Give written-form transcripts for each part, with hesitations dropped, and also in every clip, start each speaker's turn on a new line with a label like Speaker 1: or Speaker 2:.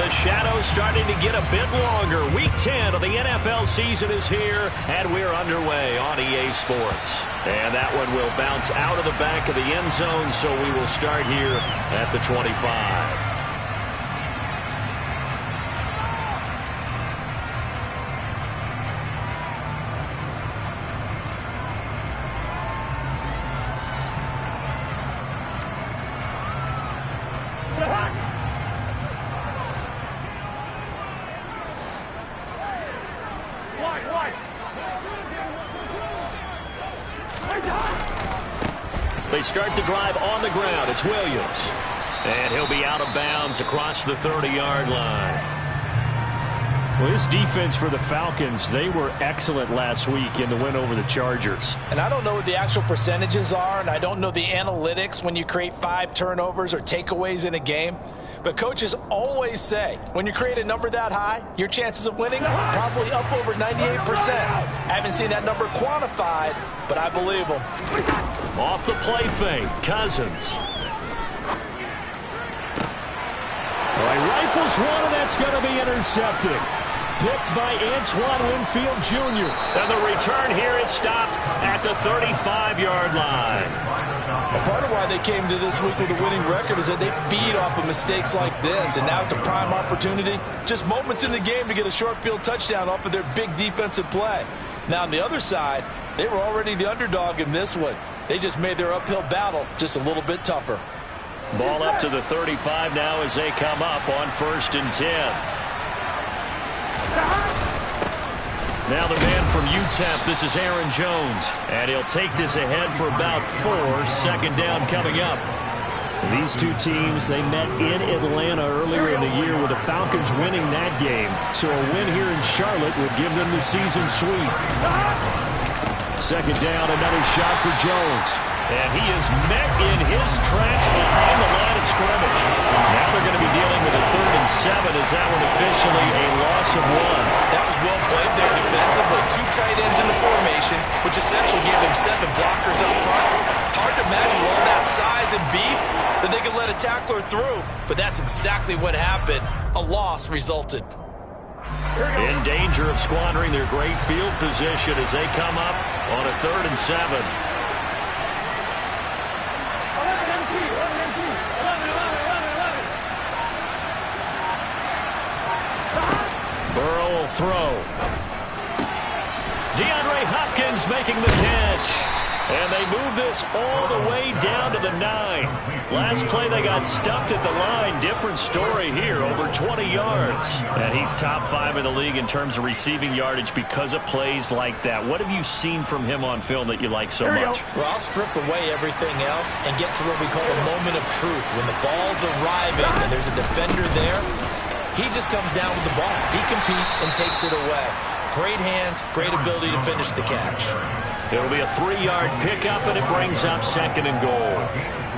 Speaker 1: the shadows starting to get a bit longer. Week 10 of the NFL season is here, and we're underway on EA Sports. And that one will bounce out of the back of the end zone, so we will start here at the 25. They start the drive on the ground. It's Williams. And he'll be out of bounds across the 30-yard line.
Speaker 2: Well, this defense for the Falcons, they were excellent last week in the win over the Chargers.
Speaker 3: And I don't know what the actual percentages are, and I don't know the analytics when you create 5 turnovers or takeaways in a game. But coaches always say, when you create a number that high, your chances of winning probably up over 98%. I haven't seen that number quantified, but I believe them.
Speaker 1: Off the play fake, Cousins.
Speaker 2: All right, rifles one, and that's going to be intercepted. Picked by Antoine Winfield Jr.
Speaker 1: And the return here is stopped at the 35-yard line.
Speaker 3: A part of why they came to this week with a winning record is that they feed off of mistakes like this, and now it's a prime opportunity. Just moments in the game to get a short field touchdown off of their big defensive play. Now on the other side, they were already the underdog in this one. They just made their uphill battle just a little bit tougher.
Speaker 1: Ball up to the 35 now as they come up on 1st and 10. Now the man from UTEP, this is Aaron Jones. And he'll take this ahead for about 4. 2nd down coming up.
Speaker 2: These two teams, they met in Atlanta earlier in the year with the Falcons winning that game. So a win here in Charlotte would give them the season sweep. 2nd down, another shot for Jones.
Speaker 1: And he is met in his tracks behind the line of scrimmage. Now they're going to be dealing with a 3rd and 7 as that one officially a loss of 1.
Speaker 3: That was well played there defensively. 2 tight ends in the formation, which essentially gave them 7 blockers up front. Hard to imagine with all that size and beef that they could let a tackler through. But that's exactly what happened. A loss resulted.
Speaker 1: In danger of squandering their great field position as they come up on a 3rd and 7. Burrow will throw. DeAndre Hopkins making the catch. And they move this all the way down to the 9. Last play they got stuffed at the line. Different story here, over 20 yards.
Speaker 2: And he's top 5 in the league in terms of receiving yardage because of plays like that. What have you seen from him on film that you like so much?
Speaker 3: Well, I'll strip away everything else and get to what we call the moment of truth. When the ball's arriving and there's a defender there, he just comes down with the ball. He competes and takes it away. Great hands, great ability to finish the catch.
Speaker 1: It'll be a 3-yard pickup, and it brings up 2nd and goal.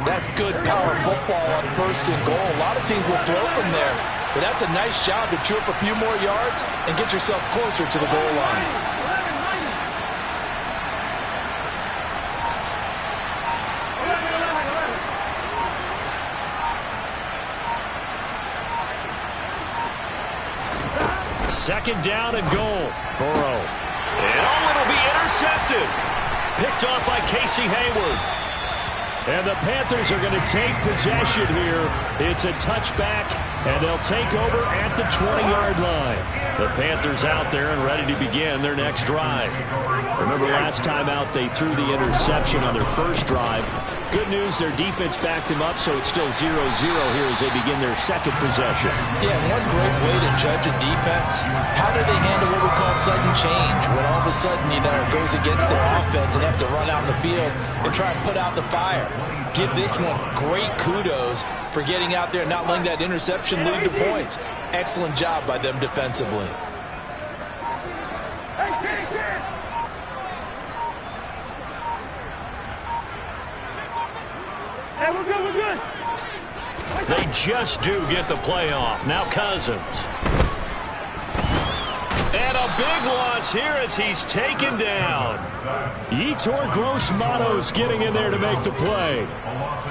Speaker 3: That's good power football on 1st and goal. A lot of teams will throw from there, but that's a nice job to chew up a few more yards and get yourself closer to the goal line.
Speaker 1: Second down and goal. Burrow. And it'll be intercepted. Picked off by Casey Hayward.
Speaker 2: And the Panthers are going to take possession here. It's a touchback, and they'll take over at the 20-yard line.
Speaker 1: The Panthers out there and ready to begin their next drive.
Speaker 2: Remember last time out they threw the interception on their first drive. Good news, their defense backed him up, so it's still 0-0 here as they begin their second possession.
Speaker 3: Yeah, one great way to judge a defense, how do they handle what we call sudden change? When all of a sudden, you know, it goes against their offense and have to run out in the field and try and put out the fire. Give this one great kudos for getting out there and not letting that interception lead to points. Excellent job by them defensively.
Speaker 4: Hey, we're good, we're good.
Speaker 1: They just do get the play off. Now Cousins. And a big loss here as he's taken down.
Speaker 2: Yetur Gross-Matos getting in there to make the play.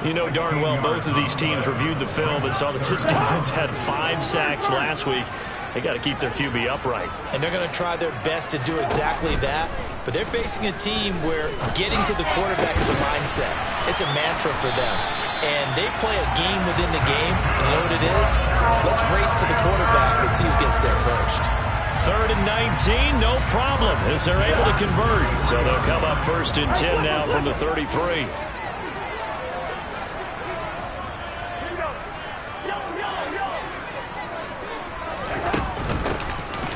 Speaker 1: You know darn well both of these teams reviewed the film and saw that this defense had 5 sacks last week. They got to keep their QB upright.
Speaker 3: And they're going to try their best to do exactly that. But they're facing a team where getting to the quarterback is a mindset. It's a mantra for them. And they play a game within the game. And you know what it is? Let's race to the quarterback and see who gets there first.
Speaker 1: 3rd and 19, no problem, as they're able to convert. So they'll come up 1st and 10 now from the 33.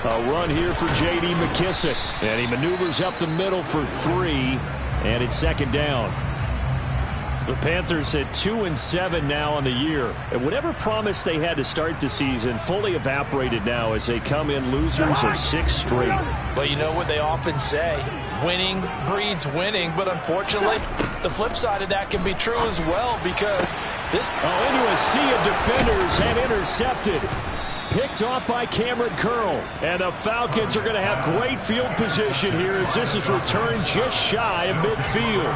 Speaker 2: A run here for J.D. McKissick. And he maneuvers up the middle for 3. And it's 2nd down. The Panthers at 2-7 now on the year. And whatever promise they had to start the season fully evaporated now as they come in losers of 6 straight.
Speaker 3: But you know what they often say? Winning breeds winning. But unfortunately, the flip side of that can be true as well because this...
Speaker 2: into a sea of defenders and intercepted. Picked off by Cameron Curl. And the Falcons are going to have great field position here as this is returned just shy of midfield.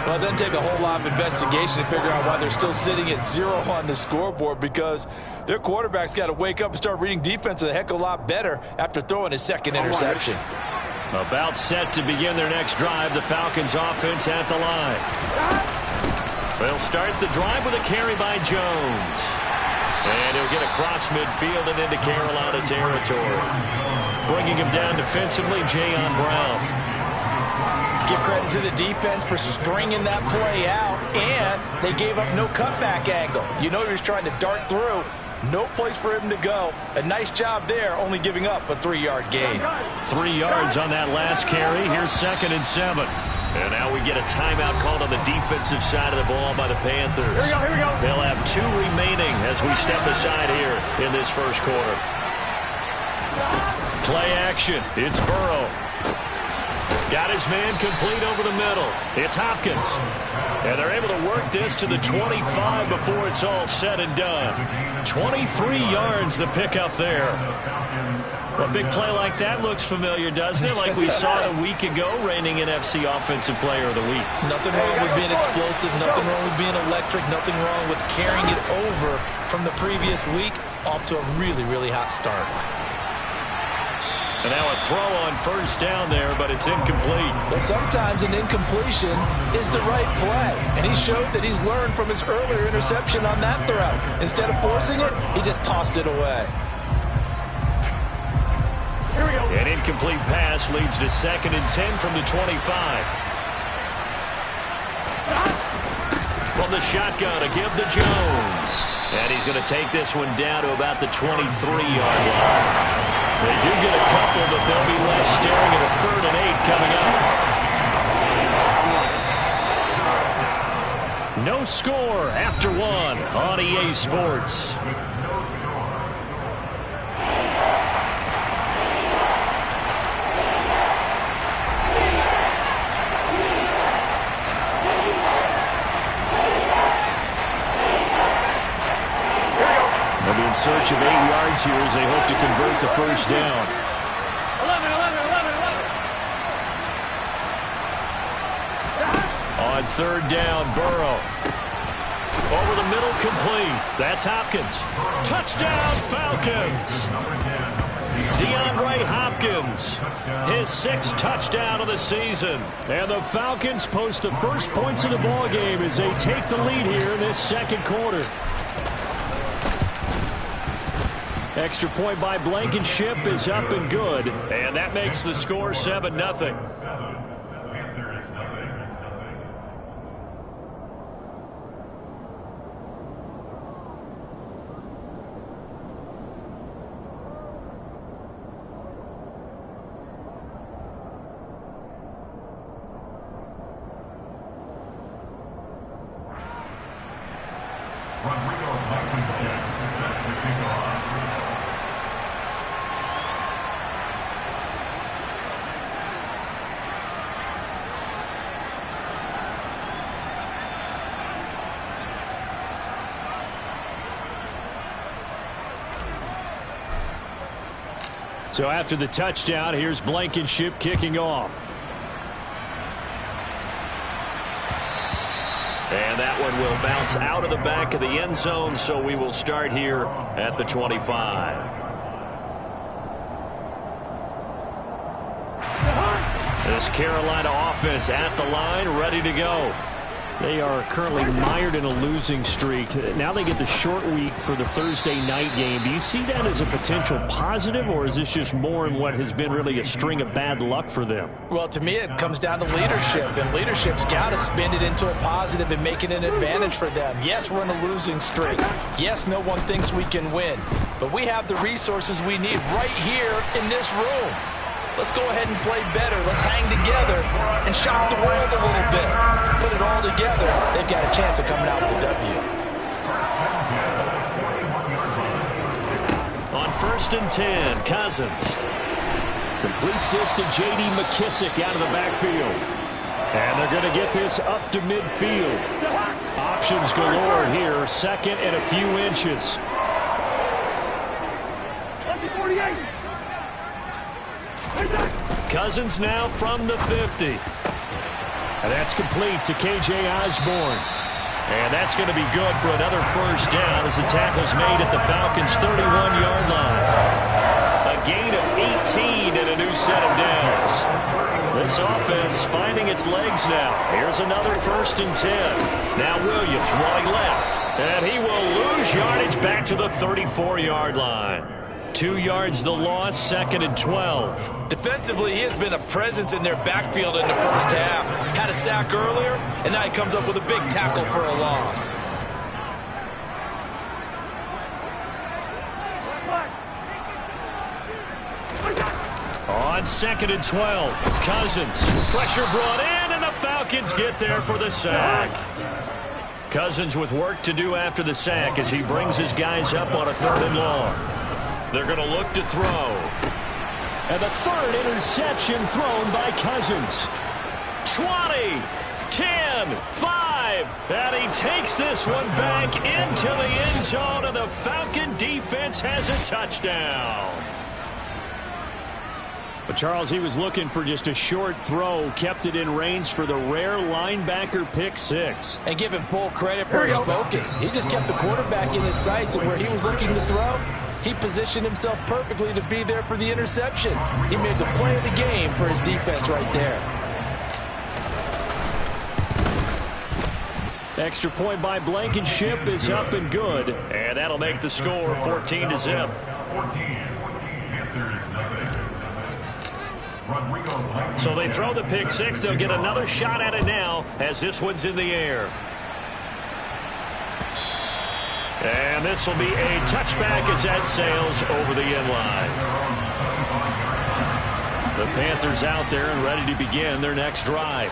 Speaker 3: Well, it doesn't take a whole lot of investigation to figure out why they're still sitting at 0 on the scoreboard because their quarterback's got to wake up and start reading defense a heck of a lot better after throwing his 2nd interception.
Speaker 1: About set to begin their next drive, the Falcons offense at the line. They'll start the drive with a carry by Jones. And he'll get across midfield and into Carolina territory. Bringing him down defensively, Jayon Brown.
Speaker 3: Give credit to the defense for stringing that play out, and they gave up no cutback angle. You know he was trying to dart through. No place for him to go. A nice job there, only giving up a 3-yard gain.
Speaker 1: 3 yards on that last carry. Here's 2nd and 7. And now we get a timeout called on the defensive side of the ball by the Panthers.
Speaker 2: Here we go.
Speaker 1: They'll have 2 remaining as we step aside here in this first quarter. Play action. It's Burrow. Got his man complete over the middle. It's Hopkins. And they're able to work this to the 25 before it's all said and done. 23 yards the pickup there. A big play like that looks familiar, doesn't it? Like we saw a week ago, reigning NFC Offensive Player of the Week.
Speaker 3: Nothing wrong with being explosive. Nothing wrong with being electric. Nothing wrong with carrying it over from the previous week off to a really, really hot start.
Speaker 1: And now a throw on 1st down there, but it's incomplete.
Speaker 3: Well, sometimes an incompletion is the right play. And he showed that he's learned from his earlier interception on that throw. Instead of forcing it, he just tossed it away.
Speaker 2: Here we go.
Speaker 1: An incomplete pass leads to 2nd and 10 from the 25. From the shotgun, a give to Jones. And he's going to take this one down to about the 23-yard line. They do get a couple, but they'll be left staring at a 3rd and 8 coming up. No score after 1 on EA Sports. They'll be in search of 8 yards here as they hope to convert the 1st down.
Speaker 2: 11.
Speaker 1: On 3rd down, Burrow. Over the middle, complete. That's Hopkins. Touchdown, Falcons. DeAndre Hopkins, his 6th touchdown of the season.
Speaker 2: And the Falcons post the first points of the ball game as they take the lead here in this 2nd quarter. Extra point by Blankenship is up and good.
Speaker 1: And that makes the score 7-0.
Speaker 2: So after the touchdown, here's Blankenship kicking off.
Speaker 1: And that one will bounce out of the back of the end zone, so we will start here at the 25. This Carolina offense at the line, ready to go.
Speaker 2: They are currently mired in a losing streak. Now they get the short week for the Thursday night game. Do you see that as a potential positive, or is this just more in what has been really a string of bad luck for them?
Speaker 3: Well, to me, it comes down to leadership, and leadership's got to spin it into a positive and make it an advantage for them. Yes, we're in a losing streak. Yes, no one thinks we can win, but we have the resources we need right here in this room. Let's go ahead and play better. Let's hang together and shock the world a little bit. Put it all together. They've got a chance of coming out with a W.
Speaker 1: On 1st and 10, Cousins.
Speaker 2: Completes this to J.D. McKissick out of the backfield. And they're going to get this up to midfield. Options galore here. Second and a few inches.
Speaker 1: Cousins now from the 50.
Speaker 2: And that's complete to K.J. Osborne.
Speaker 1: And that's going to be good for another first down as the tackle's made at the Falcons' 31-yard line. A gain of 18 and a new set of downs. This offense finding its legs now. Here's another 1st and 10. Now Williams running left. And he will lose yardage back to the 34-yard line. 2 yards the loss, 2nd and 12.
Speaker 3: Defensively, he has been a presence in their backfield in the first half. Had a sack earlier, and now he comes up with a big tackle for a loss.
Speaker 1: On 2nd and 12, Cousins. Pressure brought in, and the Falcons get there for the sack. Cousins with work to do after the sack as he brings his guys up on a 3rd and long. They're going to look to throw.
Speaker 2: And the 3rd interception thrown by Cousins.
Speaker 1: 20, 10, 5. And he takes this one back into the end zone, and the Falcon defense has a touchdown.
Speaker 2: But Charles, he was looking for just a short throw, kept it in range for the rare linebacker pick 6.
Speaker 3: And give him full credit for his focus. He just kept the quarterback in his sights, and where he was looking to throw, he positioned himself perfectly to be there for the interception. He made the play of the game for his defense right there.
Speaker 2: Extra point by Blankenship is up and good.
Speaker 1: And that'll make the score 14-0. So they throw the pick 6. They'll get another shot at it now as this one's in the air. And this will be a touchback as that sails over the end line. The Panthers out there and ready to begin their next drive.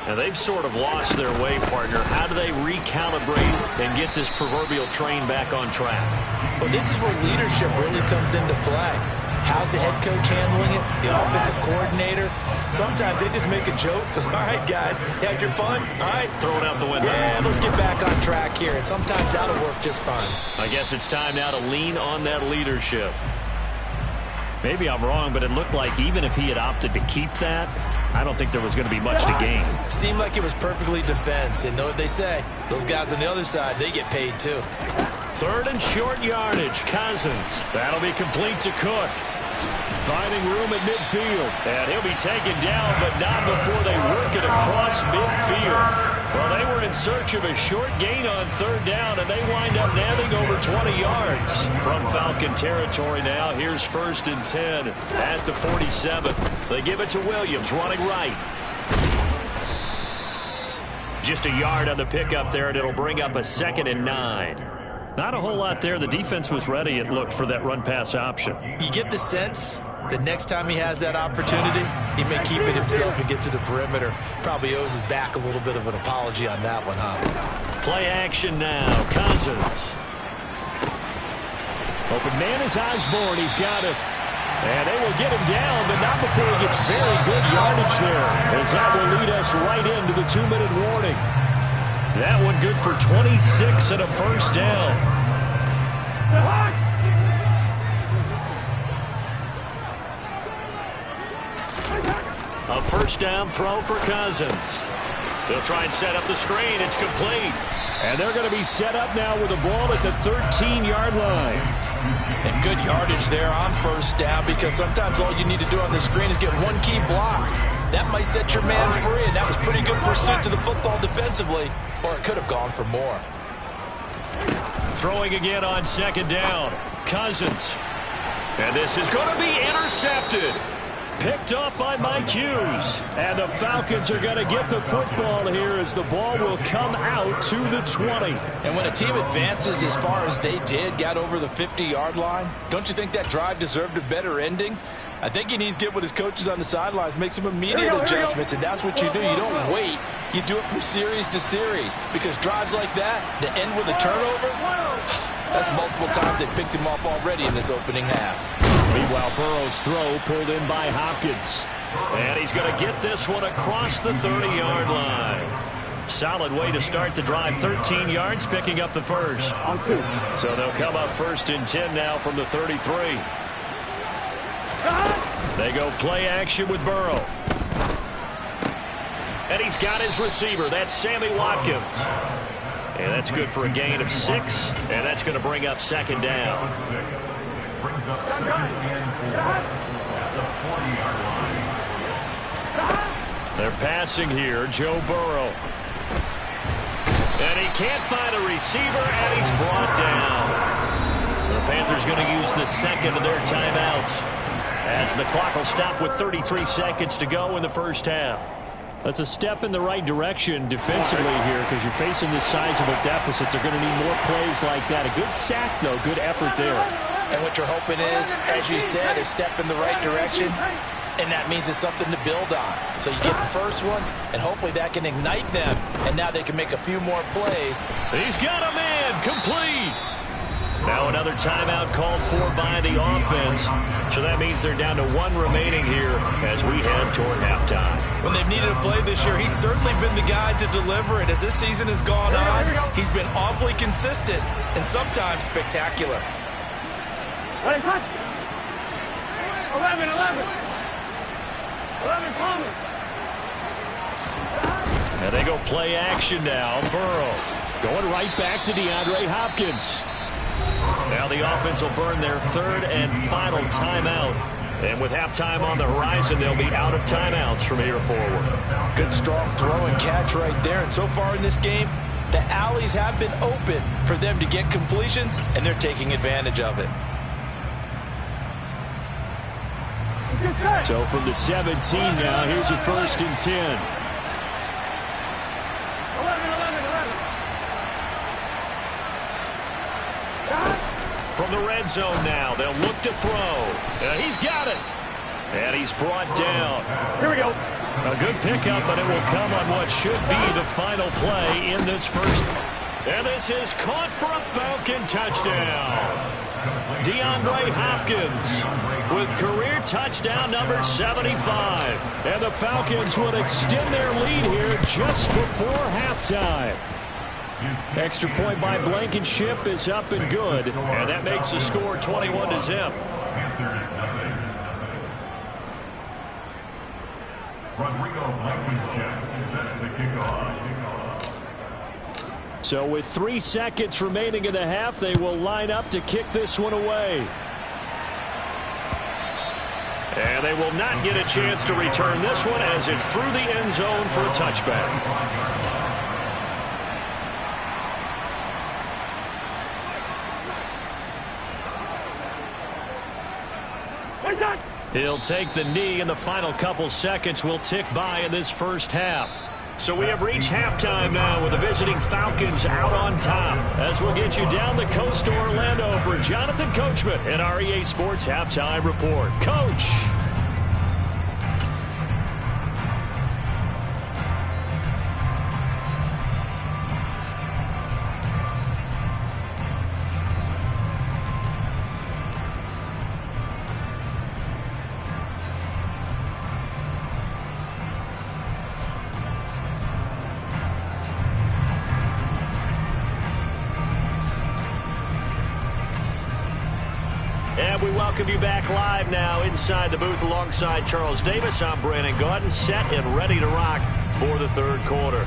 Speaker 1: And they've sort of lost their way, partner. How do they recalibrate and get this proverbial train back on track?
Speaker 3: Well, this is where leadership really comes into play. How's the head coach handling it? The offensive coordinator? Sometimes they just make a joke. All right, guys, had your fun? All right.
Speaker 1: Throw it out the window.
Speaker 3: Yeah, let's get back on track here. And sometimes that'll work just fine.
Speaker 1: I guess it's time now to lean on that leadership.
Speaker 2: Maybe I'm wrong, but it looked like even if he had opted to keep that, I don't think there was going to be much to gain.
Speaker 3: Seemed like it was perfectly defense. And know what they say? Those guys on the other side, they get paid too.
Speaker 1: 3rd and short yardage, Cousins. That'll be complete to Cook.
Speaker 2: Finding room at midfield.
Speaker 1: And he'll be taken down, but not before they work it across midfield. Well, they were in search of a short gain on 3rd down, and they wind up nabbing over 20 yards. From Falcon territory now, here's 1st and 10 at the 47. They give it to Williams, running right. Just a yard on the pickup there, and it'll bring up a 2nd and 9.
Speaker 2: Not a whole lot there. The defense was ready, it looked, for that run-pass option.
Speaker 3: You get the sense that next time he has that opportunity, he may keep it himself and get to the perimeter. Probably owes his back a little bit of an apology on that one, huh?
Speaker 1: Play action now. Cousins.
Speaker 2: Open man is Osborne. He's got it. And they will get him down, but not before he gets very good yardage there, as that will lead us right into the 2-minute warning. That one good for 26 and a first down.
Speaker 1: A first down throw for Cousins. They'll try and set up the screen. It's complete.
Speaker 2: And they're going to be set up now with the ball at the 13-yard line.
Speaker 3: And good yardage there on first down, because sometimes all you need to do on the screen is get one key block. That might set your man free, and that was pretty good pursuit to the football defensively, or it could have gone for more.
Speaker 1: Throwing again on second down. Cousins. And this is going to be intercepted. Picked up by Mike Hughes. And the Falcons are going to get the football here as the ball will come out to the 20.
Speaker 3: And when a team advances as far as they did, got over the 50-yard line, don't you think that drive deserved a better ending? I think he needs to get with his coaches on the sidelines, make some immediate adjustments, and that's what you do. You don't wait. You do it from series to series, because drives like that end with a turnover, that's multiple times they picked him off already in this opening half.
Speaker 2: Meanwhile, Burrow's throw pulled in by Hopkins.
Speaker 1: And he's going to get this one across the 30-yard line. Solid way to start the drive. 13 yards, picking up the first. So they'll come up first and 10 now from the 33. They go play action with Burrow. And he's got his receiver. That's Sammy Watkins. And that's good for a gain of 6. And that's going to bring up second down. They're passing here. Joe Burrow. And he can't find a receiver, and he's brought down. The Panthers going to use the second of their timeouts, as the clock will stop with 33 seconds to go in the first half.
Speaker 2: That's a step in the right direction defensively here, because you're facing this sizable deficit. They're going to need more plays like that. A good sack, though. Good effort there.
Speaker 3: And what you're hoping is, as you said, a step in the right direction, and that means it's something to build on. So you get the first one, and hopefully that can ignite them, and now they can make a few more plays.
Speaker 1: He's got a man complete. Now another timeout called for by the offense. So that means they're down to 1 remaining here as we head toward halftime.
Speaker 3: When they've needed a play this year, he's certainly been the guy to deliver it. As this season has gone on, he's been awfully consistent and sometimes spectacular.
Speaker 4: 11 Palmer.
Speaker 1: And they go play action now. Burrow
Speaker 2: going right back to DeAndre Hopkins.
Speaker 1: Now the offense will burn their 3rd and final timeout. And with halftime on the horizon, they'll be out of timeouts from here forward.
Speaker 3: Good strong throw and catch right there. And so far in this game, the alleys have been open for them to get completions, and they're taking advantage of it.
Speaker 2: So from the 17 now, here's a 1st and 10.
Speaker 1: From the red zone now, they'll look to throw. He's got it. And he's brought down.
Speaker 4: Here we go.
Speaker 1: A good pickup, but it will come on what should be the final play in this first. And this is caught for a Falcon touchdown. DeAndre Hopkins with career touchdown number 75.
Speaker 2: And the Falcons would extend their lead here just before halftime. Extra point by Blankenship is up and good.
Speaker 1: And that makes the score 21-0.
Speaker 2: So with 3 seconds remaining in the half, they will line up to kick this one away.
Speaker 1: And they will not get a chance to return this one as it's through the end zone for a touchback. He'll take the knee, and the final couple seconds will tick by in this first half. So we have reached halftime now with the visiting Falcons out on top. As we'll get you down the coast to Orlando for Jonathan Coachman and our EA Sports Halftime Report. Coach. welcome you back live now inside the booth alongside Charles Davis. I'm Brandon Gaudin, set and ready to rock for the third quarter.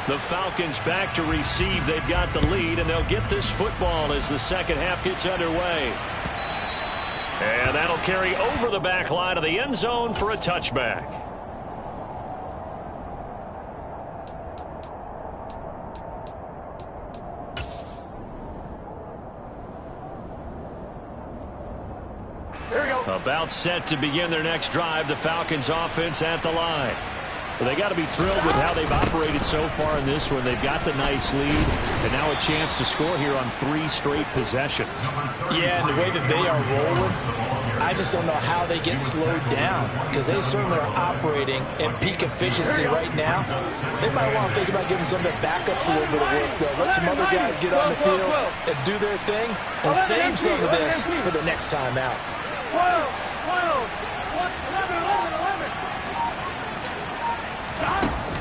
Speaker 1: The Falcons back to receive. They've got the lead, and they'll get this football as the second half gets underway. And that'll carry over the back line of the end zone for a touchback. About set to begin their next drive, the Falcons offense at the line. Well, they got to be thrilled with how they've operated so far in this one. They've got the nice lead, and now a chance to score here on 3 straight possessions.
Speaker 3: Yeah, and the way that they are rolling, I just don't know how they get slowed down, because they certainly are operating at peak efficiency right now. They might want to think about giving some of their backups a little bit of work, though. Let some other guys get on the field and do their thing and save some of this for the next time out.
Speaker 4: 12, 11.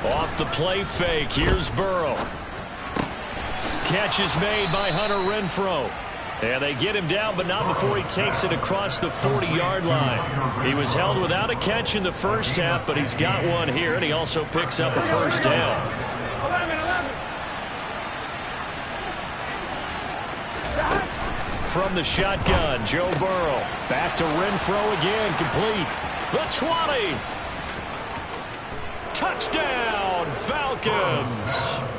Speaker 1: Off the play fake, here's Burrow. Catch is made by Hunter Renfrow. And they get him down, but not before he takes it across the 40-yard line. He was held without a catch in the first half, but he's got one here, and he also picks up a first down.
Speaker 4: 11.
Speaker 1: From the shotgun, Joe Burrow. Back to Renfrow again, complete. The 20. Touchdown, Falcons.